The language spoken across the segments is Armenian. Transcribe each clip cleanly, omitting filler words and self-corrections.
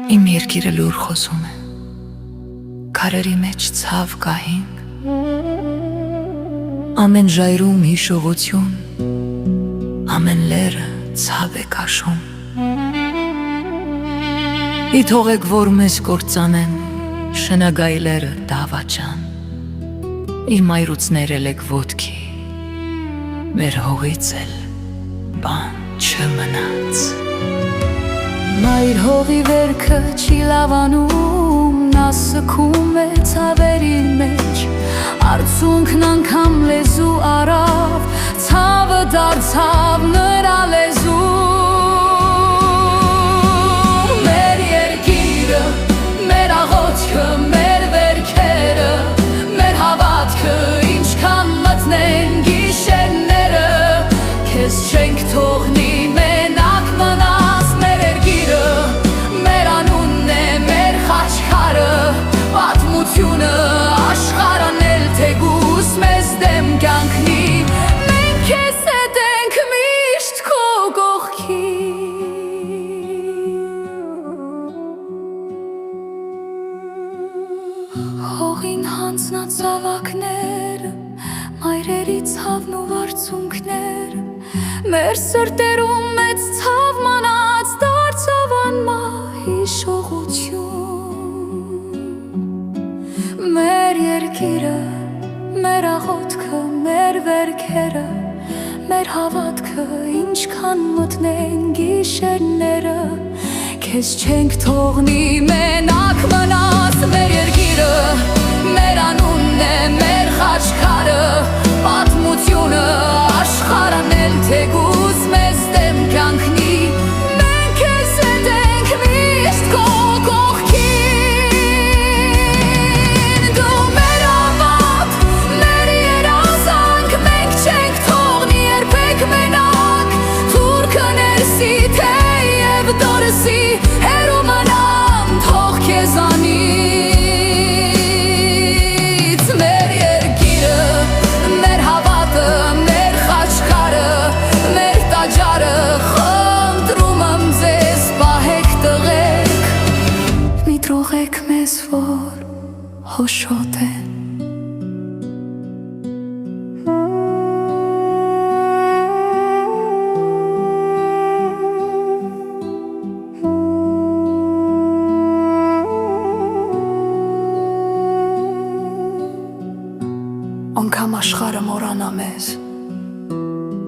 Իմ երկիրը լուր խոսում է, քարերի մեջ ցավ կահին, ամեն ժայռում հիշողություն, ամեն լերը ցավ է քաշում։ Ի թողեք, որ մեզ կործանեն շնագայլերը դավաճան, իր մայրուցներ ելեք ոտքի, մեր հողից էլ բան չմնաց։ Մայր հողի վերքը չի լավանում, նա սքում է ցավերի մեջ, արցունքն անգամ լեզու առավ, ցավը դարձավ նրա լեզու։ Մեր երկիրը, մեր աղոթքը, մեր վերքերը, մեր հավատքը, ինչքան մտնեն գիշերները, քեզ չենք թողնի մենակ մնաս։ Մեր երկիրը, մեր անունն է, մեր խաչքարը, պատմությունը աշխարհն էլ թեկուզ մեզ դեմ կյանքնի, մենք քեզ հետ ենք միշտ քո կողքի։ Հողին հանձնած զավակները, մայրերի ցավն ու վարձունքները, մեր սրտերում մեծ ցավ մանած դարձավ անմահ հիշողություն։ Մեր երկիրը, մեր աղոթքը, մեր վերքերը, մեր հավատքը, ինչքան մտնեն գիշերները, քեզ չենք թողնի մենակ մնաս։ Մեր երկիրը, մեր անունն է, մեր խաչքարը, պատմությունը աշխարհն էլ թեկուզ մեզ դեմ կյանքնի, մենք քեզ հետ ենք միշտ քո կողքին։ Դու մեր ավատ, մեր երազանք, մենք չենք թողնի երբեք մենակ, թուրքը ներսի, թեև դորսի, հեռու մնամ թող քեզանից։ Մեր երկիրը, մեր հավատը, մեր խաչքարը, մեր տաճարը, խնդրում եմ ձեզ պահեք տղեկ, մի թողեք մեզ, որ հոշոտ են։ Անգամ աշխարհը մոռանա մեզ,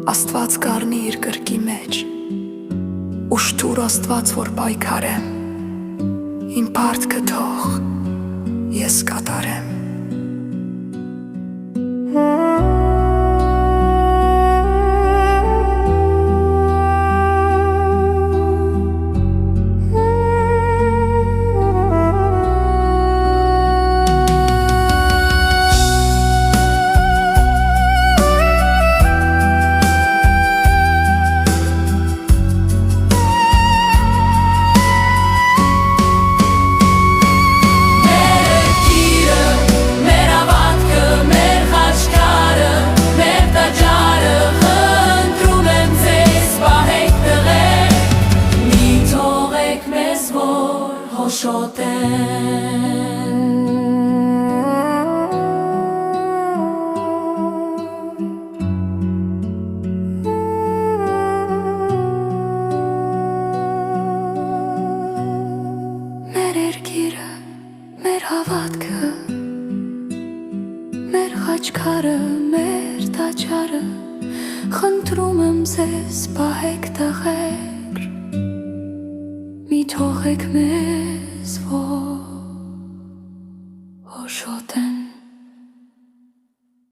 Աստված կառնի իր կրկի մեջ, ու շտուր Աստված, որ պայքարեմ, իմ պարտքը թող ես կատարեմ։ Հոշոտ են։ Մեր երկիրը, մեր հավատքը, մեր խաչքարը, մեր տաճարը, խնդրում եմ ձեզ պահեք տղեր, մի թողեք մեզ, որ